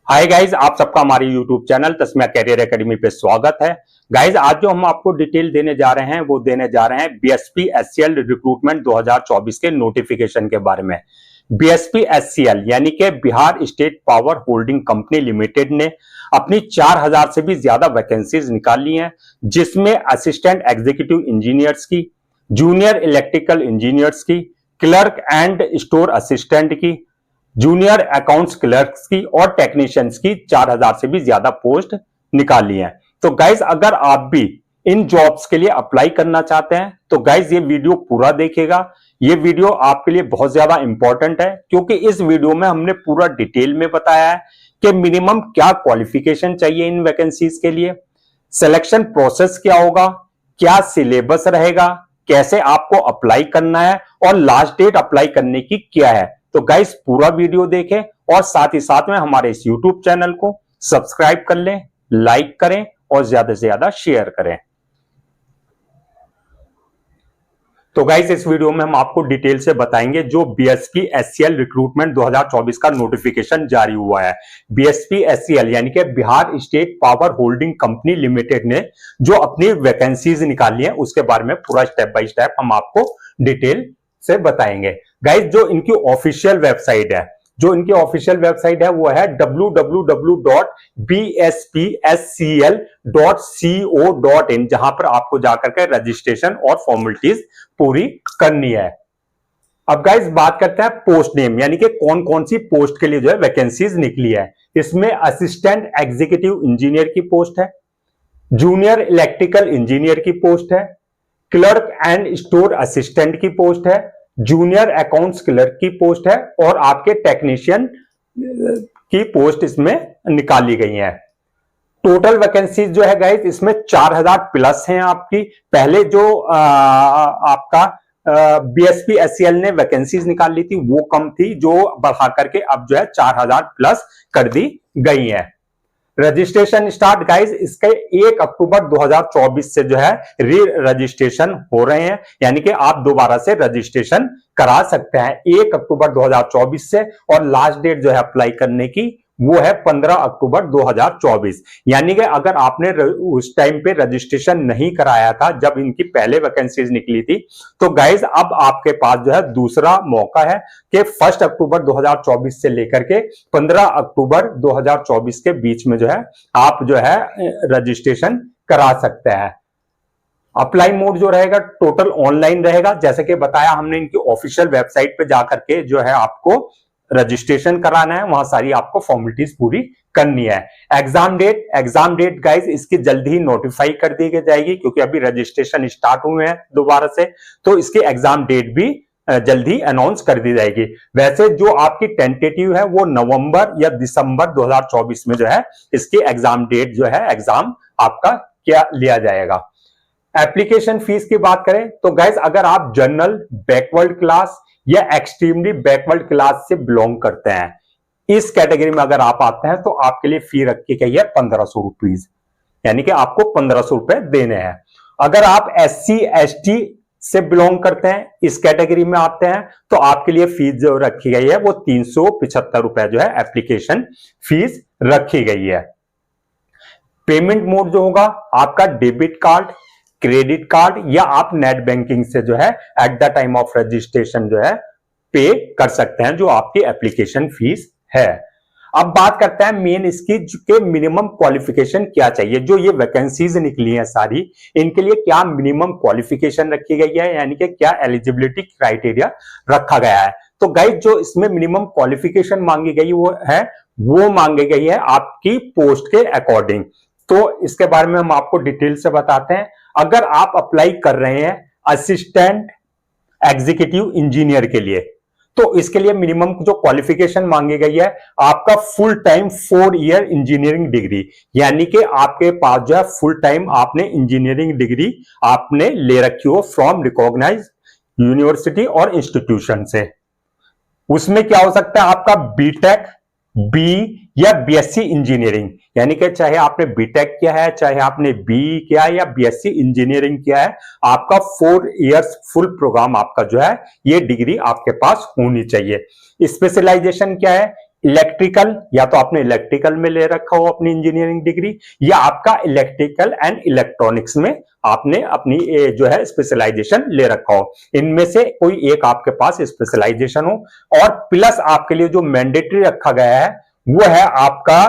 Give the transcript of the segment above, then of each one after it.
Hi guys, आप सबका हमारे YouTube channel Tasmiya career academy पे स्वागत है। गाइज, आज जो हम आपको डिटेल देने जा रहे हैं वो देने जा रहे हैं बीएसपी एचसीएल रिक्रूटमेंट 2024 के नोटिफिकेशन के बारे में। बीएसपी एचसीएल यानी कि Bihar state power holding company limited ने अपनी 4000 से भी ज्यादा वैकेंसीज निकाली हैं, जिसमें असिस्टेंट एग्जीक्यूटिव इंजीनियर्स की, जूनियर इलेक्ट्रिकल इंजीनियर्स की, क्लर्क एंड स्टोर असिस्टेंट की, जूनियर अकाउंट्स क्लर्क्स की और टेक्नीशियंस की 4000 से भी ज्यादा पोस्ट निकाली हैं। तो गाइज, अगर आप भी इन जॉब्स के लिए अप्लाई करना चाहते हैं तो गाइज ये वीडियो पूरा देखिएगा। ये वीडियो आपके लिए बहुत ज्यादा इंपॉर्टेंट है, क्योंकि इस वीडियो में हमने पूरा डिटेल में बताया है कि मिनिमम क्या क्वालिफिकेशन चाहिए इन वैकेंसीज के लिए, सिलेक्शन प्रोसेस क्या होगा, क्या सिलेबस रहेगा, कैसे आपको अप्लाई करना है और लास्ट डेट अप्लाई करने की क्या है। तो गाइस, पूरा वीडियो देखें और साथ ही साथ में हमारे इस यूट्यूब चैनल को सब्सक्राइब कर लें, लाइक करें और ज्यादा से ज्यादा शेयर करें। तो गाइस, इस वीडियो में हम आपको डिटेल से बताएंगे जो बीएसपी एचसीएल रिक्रूटमेंट 2024 का नोटिफिकेशन जारी हुआ है। बीएसपी एचसीएल यानी कि Bihar state power holding company limited ने जो अपनी वैकेंसीज निकाली है उसके बारे में पूरा स्टेप बाय स्टेप हम आपको डिटेल से बताएंगे। गाइस, जो इनकी ऑफिशियल वेबसाइट है वो है www.bspscl.co.in, जहां पर आपको जाकर के रजिस्ट्रेशन और फॉर्मेलिटीज पूरी करनी है। अब गाइस, बात करते हैं पोस्ट नेम, यानी कि कौन कौन सी पोस्ट के लिए जो है वैकेंसीज निकली है। इसमें असिस्टेंट एग्जीक्यूटिव इंजीनियर की पोस्ट है, जूनियर इलेक्ट्रिकल इंजीनियर की पोस्ट है, क्लर्क एंड स्टोर असिस्टेंट की पोस्ट है, जूनियर अकाउंट्स क्लर्क की पोस्ट है और आपके टेक्नीशियन की पोस्ट इसमें निकाली गई है। टोटल वैकेंसीज जो है गाइस, इसमें 4000 प्लस हैं आपकी। पहले जो आपका बीएसपी एचसीएल ने वैकेंसीज निकाल ली थी वो कम थी, जो बढ़ा करके अब जो है 4000 प्लस कर दी गई है। रजिस्ट्रेशन स्टार्ट गाइस इसके 1 अक्टूबर 2024 से जो है री रजिस्ट्रेशन हो रहे हैं, यानी कि आप दोबारा से रजिस्ट्रेशन करा सकते हैं 1 अक्टूबर 2024 से। और लास्ट डेट जो है अप्लाई करने की वो है 15 अक्टूबर 2024। यानी कि अगर आपने उस टाइम पे रजिस्ट्रेशन नहीं कराया था जब इनकी पहले वैकेंसीज निकली थी, तो गाइज अब आपके पास जो है दूसरा मौका है कि 1 अक्टूबर 2024 से लेकर के 15 अक्टूबर 2024 के बीच में जो है आप जो है रजिस्ट्रेशन करा सकते हैं। अप्लाई मोड जो रहेगा टोटल ऑनलाइन रहेगा, जैसे कि बताया हमने इनकी ऑफिशियल वेबसाइट पे जाकर के जो है आपको रजिस्ट्रेशन कराना है, वहां सारी आपको फॉर्मेलिटीज पूरी करनी है। एग्जाम डेट गाइस इसकी जल्दी ही नोटिफाई कर दी जाएगी, क्योंकि अभी रजिस्ट्रेशन स्टार्ट हुए हैं दोबारा से, तो इसकी एग्जाम डेट भी जल्दी अनाउंस कर दी जाएगी। वैसे जो आपकी टेंटेटिव है वो नवंबर या दिसंबर 2024 में जो है इसकी एग्जाम डेट जो है एग्जाम आपका क्या लिया जाएगा। एप्लीकेशन फीस की बात करें तो गाइस, अगर आप जनरल, बैकवर्ड क्लास या एक्सट्रीमली बैकवर्ड क्लास से बिलोंग करते हैं, इस कैटेगरी में अगर आप आते हैं तो आपके लिए फी रखी गई है 1500 रुपीज, यानी कि आपको 1500 रुपए देने हैं। अगर आप SC ST से बिलोंग करते हैं, इस कैटेगरी में आते हैं, तो आपके लिए फीस जो रखी गई है वो 375 रुपए जो है एप्लीकेशन फीस रखी गई है। पेमेंट मोड जो होगा आपका डेबिट कार्ड, क्रेडिट कार्ड या आप नेट बैंकिंग से जो है at the time of registration जो है पे कर सकते हैं, जो आपकी एप्लीकेशन फीस है। अब बात करते हैं मेन इसकी के मिनिमम क्वालिफिकेशन क्या चाहिए। जो ये वैकेंसीज निकली हैं सारी, इनके लिए क्या मिनिमम क्वालिफिकेशन रखी गई है, यानी कि क्या एलिजिबिलिटी क्राइटेरिया रखा गया है। तो गाइस, जो इसमें मिनिमम क्वालिफिकेशन मांगी गई वो मांगी गई है आपकी पोस्ट के अकॉर्डिंग। तो इसके बारे में हम आपको डिटेल से बताते हैं। अगर आप अप्लाई कर रहे हैं असिस्टेंट एग्जीक्यूटिव इंजीनियर के लिए, तो इसके लिए मिनिमम जो क्वालिफिकेशन मांगी गई है आपका full time 4 year engineering degree, यानी कि आपके पास जो है फुल टाइम आपने इंजीनियरिंग डिग्री आपने ले रखी हो फ्रॉम रिकॉग्नाइज यूनिवर्सिटी और इंस्टीट्यूशन से। उसमें क्या हो सकता है आपका बीटेक, बी या बीएससी इंजीनियरिंग, यानी कि चाहे आपने बीटेक किया है, चाहे आपने बी किया है या बीएससी इंजीनियरिंग किया है, आपका 4 इयर्स फुल प्रोग्राम आपका जो है ये डिग्री आपके पास होनी चाहिए। स्पेशलाइजेशन क्या है, इलेक्ट्रिकल, या तो आपने इलेक्ट्रिकल में ले रखा हो अपनी इंजीनियरिंग डिग्री, या आपका इलेक्ट्रिकल एंड इलेक्ट्रॉनिक्स में आपने अपनी जो है स्पेशलाइजेशन ले रखा हो। इनमें से कोई एक आपके पास स्पेशलाइजेशन हो, और प्लस आपके लिए जो मैंडेटरी रखा गया है वो है आपका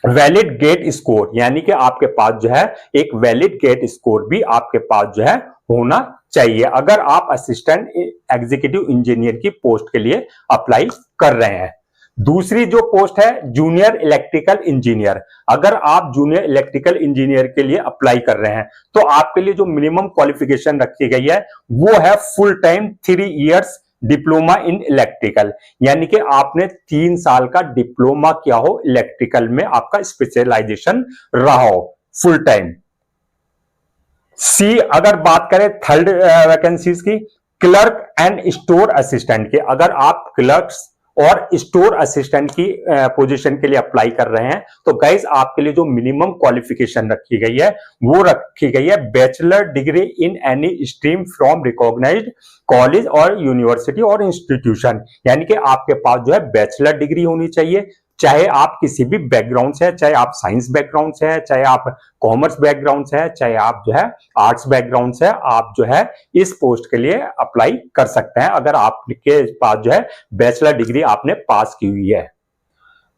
वैलिड गेट स्कोर, यानी कि आपके पास जो है एक वैलिड गेट स्कोर भी आपके पास जो है होना चाहिए अगर आप असिस्टेंट एग्जीक्यूटिव इंजीनियर की पोस्ट के लिए अप्लाई कर रहे हैं। दूसरी जो पोस्ट है जूनियर इलेक्ट्रिकल इंजीनियर, अगर आप जूनियर इलेक्ट्रिकल इंजीनियर के लिए अप्लाई कर रहे हैं तो आपके लिए जो मिनिमम क्वालिफिकेशन रखी गई है वो है full time 3 years diploma in electrical, यानी कि आपने 3 साल का डिप्लोमा किया हो इलेक्ट्रिकल में, आपका स्पेशलाइजेशन रहा हो फुल टाइम। सी अगर बात करें थर्ड वैकेंसीज की, क्लर्क एंड स्टोर असिस्टेंट की, अगर आप क्लर्क्स और स्टोर असिस्टेंट की पोजीशन के लिए अप्लाई कर रहे हैं तो गाइस आपके लिए जो मिनिमम क्वालिफिकेशन रखी गई है वो रखी गई है bachelor degree in any stream from recognised college और यूनिवर्सिटी और इंस्टीट्यूशन, यानी कि आपके पास जो है बैचलर डिग्री होनी चाहिए, चाहे आप किसी भी बैकग्राउंड से है, चाहे आप साइंस बैकग्राउंड से है, चाहे आप कॉमर्स बैकग्राउंड से है, चाहे आप जो है आर्ट्स बैकग्राउंड से है, आप जो है इस पोस्ट के लिए अप्लाई कर सकते हैं अगर आपके पास जो है बैचलर डिग्री आपने पास की हुई है।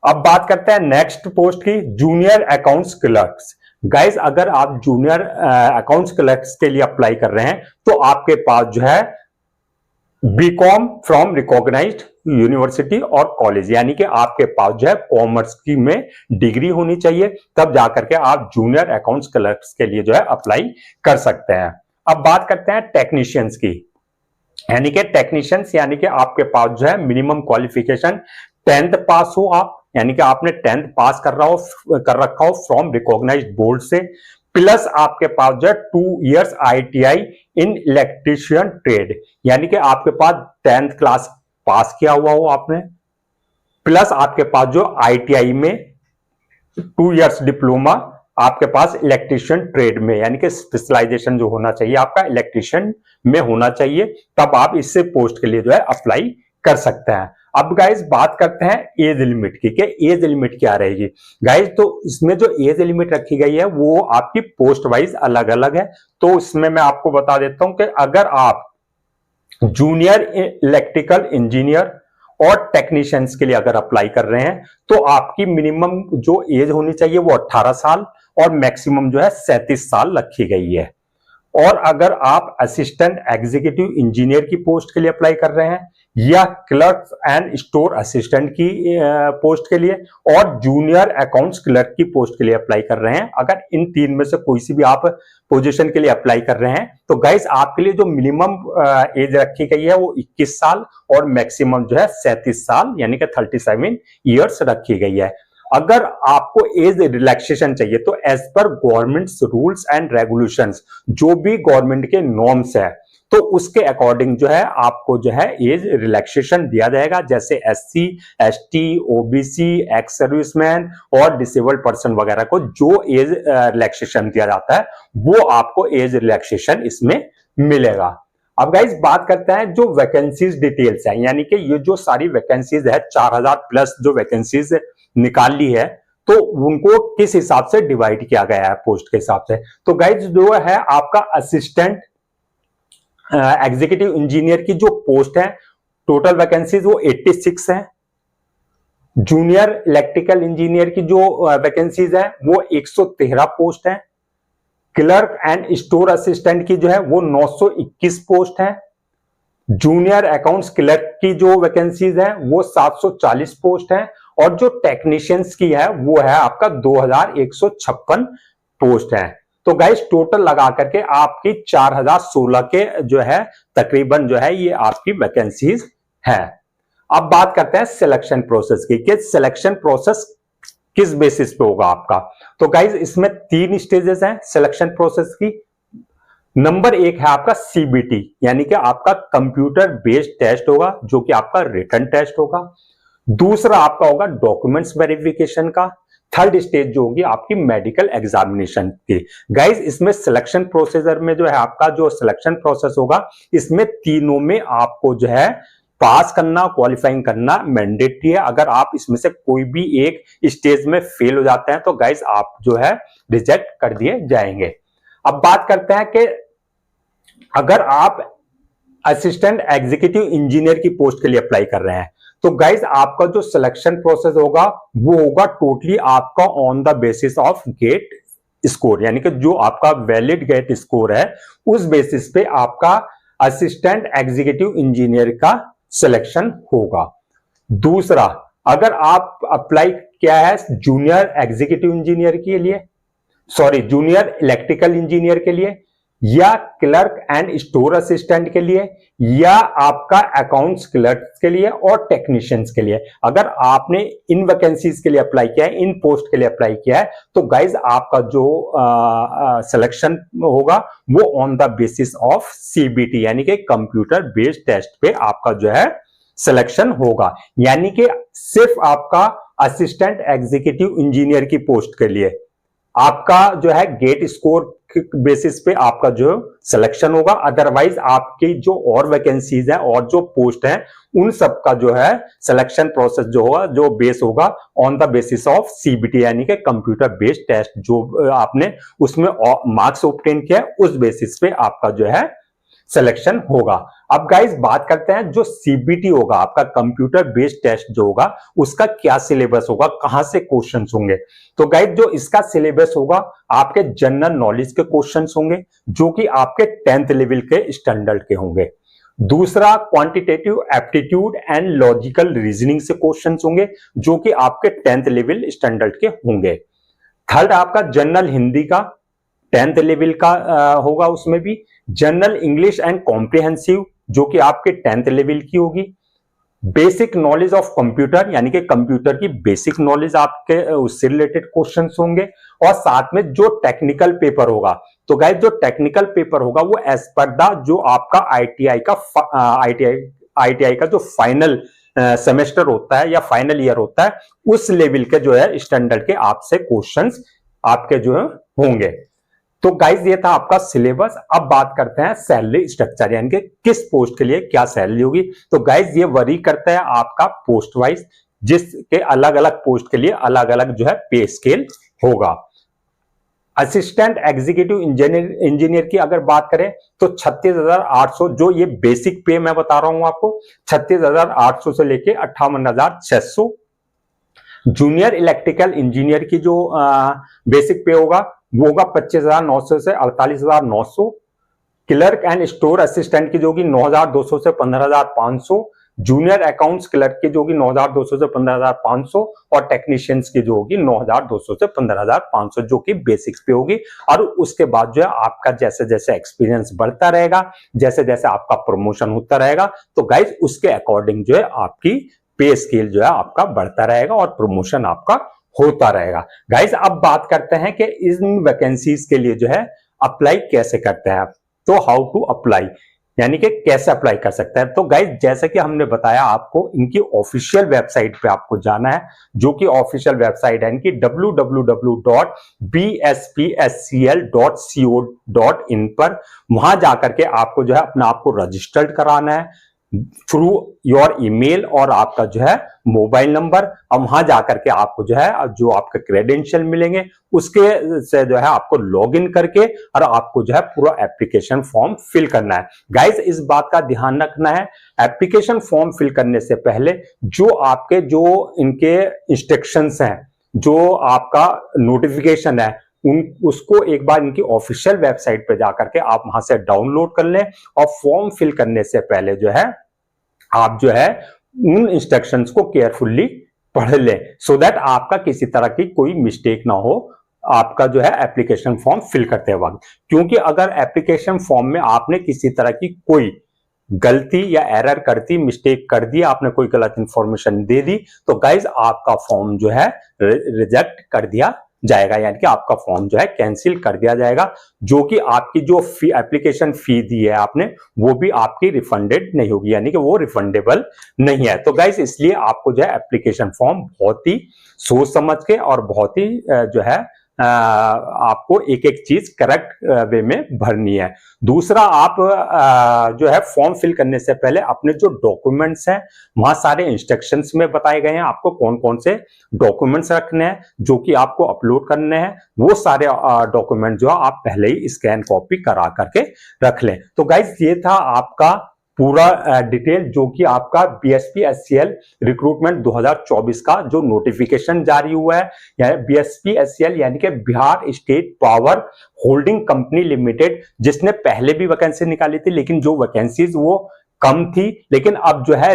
अब बात करते हैं नेक्स्ट पोस्ट की, जूनियर अकाउंट्स क्लर्क्स। गाइस अगर आप जूनियर अकाउंट्स क्लर्क्स के लिए अप्लाई कर रहे हैं तो आपके पास जो है बीकॉम फ्रॉम रिकॉग्नाइज्ड यूनिवर्सिटी और कॉलेज, यानी कि आपके पास जो है कॉमर्स की में डिग्री होनी चाहिए, तब जाकर के आप जूनियर अकाउंट्स क्लर्क्स के लिए जो है अप्लाई कर सकते हैं। अब बात करते हैं टेक्नीशियंस की, यानी कि टेक्नीशियंस यानी कि आपके पास जो है मिनिमम क्वालिफिकेशन 10th पास हो आप, यानी कि आपने 10th पास कर रखा हो फ्रॉम रिकॉग्नाइज्ड बोर्ड से, प्लस आपके पास जो है 2 इयर्स ITI इन इलेक्ट्रीशियन ट्रेड, यानी कि आपके पास 10th क्लास पास किया हुआ हो आपने, प्लस आपके पास जो ITI में 2 इयर्स डिप्लोमा आपके पास इलेक्ट्रीशियन ट्रेड में, यानी कि स्पेशलाइजेशन जो होना चाहिए आपका इलेक्ट्रीशियन में होना चाहिए, तब आप इससे पोस्ट के लिए जो है अप्लाई कर सकते हैं। अब गाइज बात करते हैं एज लिमिट की, कि एज लिमिट क्या रहेगी। गाइज तो इसमें जो एज लिमिट रखी गई है वो आपकी पोस्ट वाइज अलग अलग है, तो इसमें मैं आपको बता देता हूं कि अगर आप जूनियर इलेक्ट्रिकल इंजीनियर और टेक्नीशियंस के लिए अगर अप्लाई कर रहे हैं तो आपकी मिनिमम जो एज होनी चाहिए वो 18 साल और मैक्सिमम जो है 37 साल रखी गई है। और अगर आप असिस्टेंट एग्जीक्यूटिव इंजीनियर की पोस्ट के लिए अप्लाई कर रहे हैं या क्लर्क एंड स्टोर असिस्टेंट की पोस्ट के लिए और जूनियर अकाउंट्स क्लर्क की पोस्ट के लिए अप्लाई कर रहे हैं, अगर इन 3 में से कोई सी भी आप पोजीशन के लिए अप्लाई कर रहे हैं तो गाइस आपके लिए जो मिनिमम एज रखी गई है वो 21 साल और मैक्सिमम जो है 37 साल यानी कि 37 ईयर्स रखी गई है। अगर आपको एज रिलैक्सेशन चाहिए तो as per government rules and regulations, जो भी गवर्नमेंट के नॉर्म्स है तो उसके अकॉर्डिंग जो है आपको जो है एज रिलैक्सेशन दिया जाएगा, जैसे SC, ST, OBC, ex serviceman और डिसेबल्ड पर्सन वगैरह को जो एज रिलैक्सेशन दिया जाता है वो आपको एज रिलैक्सेशन इसमें मिलेगा। अब गाइस बात करते हैं जो वैकेंसीज डिटेल्स है, यानी कि ये जो सारी वैकेंसीज है 4000 प्लस जो वैकेंसीज निकाल ली है तो उनको किस हिसाब से डिवाइड किया गया है पोस्ट के हिसाब से। तो गाइस जो है आपका असिस्टेंट एग्जीक्यूटिव इंजीनियर की जो पोस्ट है टोटल वैकेंसीज वो 86 है, जूनियर इलेक्ट्रिकल इंजीनियर की जो वैकेंसीज है वो 113 पोस्ट है, क्लर्क एंड स्टोर असिस्टेंट की जो है वो 921 पोस्ट है, जूनियर अकाउंट्स क्लर्क की जो वैकेंसीज है वो 740 पोस्ट है और जो टेक्नीशियंस की है वो है आपका 2156 पोस्ट है। तो गाइस टोटल लगा करके आपकी 4016 के जो है तकरीबन जो है ये आपकी वैकेंसीज है। अब बात करते हैं सिलेक्शन प्रोसेस की, कि सिलेक्शन प्रोसेस किस बेसिस पे होगा आपका। तो गाइस इसमें 3 स्टेजेस हैं सिलेक्शन प्रोसेस की। नंबर 1 है आपका CBT, यानी कि आपका कंप्यूटर बेस्ड टेस्ट होगा जो कि आपका रिटन टेस्ट होगा। दूसरा आपका होगा डॉक्यूमेंट्स वेरिफिकेशन का। थर्ड स्टेज जो होगी आपकी मेडिकल एग्जामिनेशन की। गाइस इसमें सिलेक्शन प्रोसीजर में जो है आपका जो सिलेक्शन प्रोसेस होगा इसमें तीनों में आपको जो है पास करना, क्वालिफाइंग करना मैंडेटरी है। अगर आप इसमें से कोई भी एक स्टेज में फेल हो जाते हैं तो गाइस आप जो है रिजेक्ट कर दिए जाएंगे। अब बात करते हैं कि अगर आप असिस्टेंट एग्जीक्यूटिव इंजीनियर की पोस्ट के लिए अप्लाई कर रहे हैं तो गाइस आपका जो सिलेक्शन प्रोसेस होगा वो होगा टोटली आपका on the basis of GATE score, यानी कि जो आपका वैलिड गेट स्कोर है उस बेसिस पे आपका असिस्टेंट एग्जीक्यूटिव इंजीनियर का सिलेक्शन होगा। दूसरा, अगर आप अप्लाई किया है जूनियर एग्जीक्यूटिव इंजीनियर के लिए, सॉरी जूनियर इलेक्ट्रिकल इंजीनियर के लिए, या क्लर्क एंड स्टोर असिस्टेंट के लिए, या आपका अकाउंट्स क्लर्क के लिए और टेक्नीशियंस के लिए, अगर आपने इन वैकेंसीज के लिए अप्लाई किया है, इन पोस्ट के लिए अप्लाई किया है, तो गाइज आपका जो सिलेक्शन होगा वो on the basis of CBT यानी कि कंप्यूटर बेस्ड टेस्ट पे आपका जो है सिलेक्शन होगा। यानी कि सिर्फ आपका असिस्टेंट एग्जीक्यूटिव इंजीनियर की पोस्ट के लिए आपका जो है गेट स्कोर बेसिस पे आपका जो सिलेक्शन होगा। अदरवाइज आपकी जो और वैकेंसीज हैं और जो पोस्ट हैं उन सब का जो है सिलेक्शन प्रोसेस जो होगा, जो बेस होगा on the basis of CBT यानी कि कंप्यूटर बेस्ड टेस्ट, जो आपने उसमें मार्क्स ऑब्टेन किया उस बेसिस पे आपका जो है सिलेक्शन होगा। अब गाइस बात करते हैं जो सीबीटी होगा आपका कंप्यूटर बेस्ड टेस्ट जो होगा उसका क्या सिलेबस होगा, कहां से क्वेश्चंस होंगे। तो गाइस जो इसका सिलेबस होगा आपके जनरल नॉलेज के क्वेश्चंस होंगे जो कि आपके 10th लेवल के स्टैंडर्ड के होंगे। दूसरा, quantitative aptitude and logical reasoning से क्वेश्चंस होंगे जो कि आपके 10th लेवल स्टैंडर्ड के होंगे। थर्ड, आपका जनरल हिंदी का 10th लेवल का होगा, उसमें भी जनरल इंग्लिश एंड कॉम्प्रिहेंसिव जो कि आपके 10th लेवल की होगी। बेसिक नॉलेज ऑफ कंप्यूटर यानी कि कंप्यूटर की बेसिक नॉलेज आपके उससे रिलेटेड क्वेश्चंस होंगे। और साथ में जो टेक्निकल पेपर होगा, तो गाइस जो टेक्निकल पेपर होगा वो एज पर द जो आपका आईटीआई का जो फाइनल सेमेस्टर होता है या फाइनल ईयर होता है उस लेवल के जो है स्टैंडर्ड के आपसे क्वेश्चंस आपके जो है होंगे। तो गाइज ये था आपका सिलेबस। अब बात करते हैं सैलरी स्ट्रक्चर यानी कि किस पोस्ट के लिए क्या सैलरी होगी। तो गाइज ये वरी करता है आपका पोस्ट वाइज, जिसके अलग अलग पोस्ट के लिए अलग अलग जो है पे स्केल होगा। असिस्टेंट एग्जीक्यूटिव इंजीनियर की अगर बात करें तो 36,800 जो ये बेसिक पे मैं बता रहा हूं आपको, 36,800 से लेके 58,600। जूनियर इलेक्ट्रिकल इंजीनियर की जो बेसिक पे होगा वो होगा 25,900 से 48,900। क्लर्क एंड स्टोर असिस्टेंट की जो होगी 9,200 से 15,500। जूनियर अकाउंट्स क्लर्क की जो होगी 9,200 से 15,500 और टेक्नीशियंस की जो होगी 9,200 से 15,500 जो कि बेसिक्स पे होगी। और उसके बाद जो है आपका जैसे जैसे एक्सपीरियंस बढ़ता रहेगा, जैसे जैसे आपका प्रमोशन होता रहेगा, तो गाइज उसके अकॉर्डिंग जो है आपकी पे स्केल जो है आपका बढ़ता रहेगा और प्रमोशन आपका होता रहेगा। गाइज अब बात करते हैं कि इन वैकेंसीज के लिए जो है अप्लाई कैसे करते हैं आप। तो हाउ टू अप्लाई यानी कि कैसे अप्लाई कर सकते हैं। तो गाइज जैसे कि हमने बताया आपको इनकी ऑफिशियल वेबसाइट पे आपको जाना है जो कि ऑफिशियल वेबसाइट है इनकी www.bspscl.co.in पर। वहां जाकर के आपको जो है अपना आपको रजिस्टर्ड कराना है थ्रू योर ईमेल और आपका जो है मोबाइल नंबर। अब वहां जाकर के आपको जो है जो आपके क्रेडेंशियल मिलेंगे उसके से जो है आपको लॉगिन करके और आपको जो है पूरा एप्लीकेशन फॉर्म फिल करना है। गाइस इस बात का ध्यान रखना है, एप्लीकेशन फॉर्म फिल करने से पहले जो आपके जो इनके इंस्ट्रक्शंस हैं, जो आपका नोटिफिकेशन है उसको एक बार इनकी ऑफिशियल वेबसाइट पे जाकर के आप वहां से डाउनलोड कर लें और फॉर्म फिल करने से पहले जो है आप जो है उन इंस्ट्रक्शंस को केयरफुली पढ़ लें सो दैट आपका किसी तरह की कोई मिस्टेक ना हो आपका जो है एप्लीकेशन फॉर्म फिल करते वक्त। क्योंकि अगर एप्लीकेशन फॉर्म में आपने किसी तरह की कोई गलती या एरर कर दी, मिस्टेक कर दी, आपने कोई गलत इंफॉर्मेशन दे दी, तो गाइज आपका फॉर्म जो है रिजेक्ट कर दिया जाएगा, यानी कि आपका फॉर्म जो है कैंसिल कर दिया जाएगा। जो कि आपकी जो फी एप्लीकेशन फी दी है आपने वो भी आपकी रिफंडेड नहीं होगी, यानी कि वो रिफंडेबल नहीं है। तो गाइस इसलिए आपको जो है एप्लीकेशन फॉर्म बहुत ही सोच समझ के और बहुत ही जो है आपको एक एक चीज करेक्ट वे में भरनी है। दूसरा, आप जो है फॉर्म फिल करने से पहले अपने जो डॉक्यूमेंट्स हैं वहां सारे इंस्ट्रक्शंस में बताए गए हैं आपको कौन कौन से डॉक्यूमेंट्स रखने हैं जो कि आपको अपलोड करने हैं। वो सारे डॉक्यूमेंट जो है आप पहले ही स्कैन कॉपी करा करके रख लें। तो गाइज ये था आपका पूरा डिटेल जो कि आपका BSP-SCL रिक्रूटमेंट 2024 का जो नोटिफिकेशन जारी हुआ है, यानी BSP-SCL यानी कि Bihar state power holding company limited, जिसने पहले भी वैकेंसी निकाली थी लेकिन जो वैकेंसीज वो कम थी, लेकिन अब जो है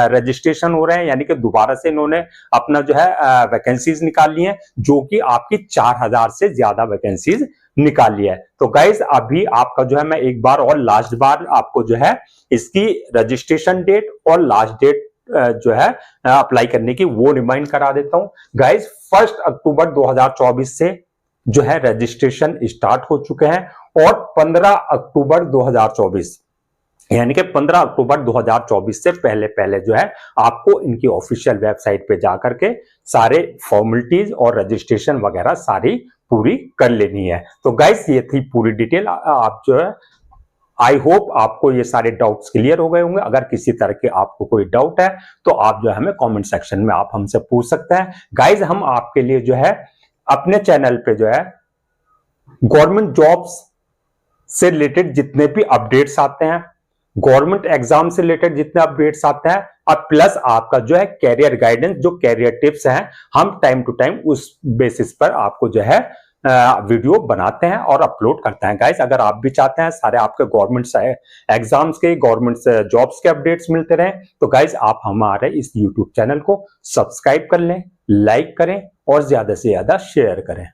रजिस्ट्रेशन हो रहे हैं, यानी कि दोबारा से इन्होंने अपना जो है वैकेंसीज निकाल ली है जो कि आपकी 4000 से ज्यादा वैकेंसीज निकाली है। तो गाइज अभी आपका जो है मैं एक बार और लास्ट बार आपको जो है इसकी रजिस्ट्रेशन डेट और लास्ट डेट जो है अप्लाई करने की वो रिमाइंड करा देता हूं। गाइज 1 अक्टूबर 2024 से जो है रजिस्ट्रेशन स्टार्ट हो चुके हैं और 15 अक्टूबर 2024 यानी कि 15 अक्टूबर 2024 से पहले पहले जो है आपको इनकी ऑफिशियल वेबसाइट पे जाकर के सारे फॉर्मेलिटीज और रजिस्ट्रेशन वगैरह सारी पूरी कर लेनी है। तो गाइस ये थी पूरी डिटेल। आप जो है आई होप आपको ये सारे डाउट्स क्लियर हो गए होंगे। अगर किसी तरह के आपको कोई डाउट है तो आप जो है हमें कमेंट सेक्शन में आप हमसे पूछ सकते हैं। गाइज हम आपके लिए जो है अपने चैनल पे जो है गवर्नमेंट जॉब्स से रिलेटेड जितने भी अपडेट्स आते हैं, गवर्नमेंट एग्जाम से रिलेटेड जितने अपडेट्स आते हैं और प्लस आपका जो है कैरियर गाइडेंस, जो कैरियर टिप्स हैं, हम टाइम टू टाइम उस बेसिस पर आपको जो है वीडियो बनाते हैं और अपलोड करते हैं। गाइस अगर आप भी चाहते हैं सारे आपके गवर्नमेंट एग्जाम्स के, गवर्नमेंट जॉब्स के अपडेट्स मिलते रहें, तो गाइस आप हमारे इस यूट्यूब चैनल को सब्सक्राइब कर लें, लाइक करें और ज्यादा से ज्यादा शेयर करें।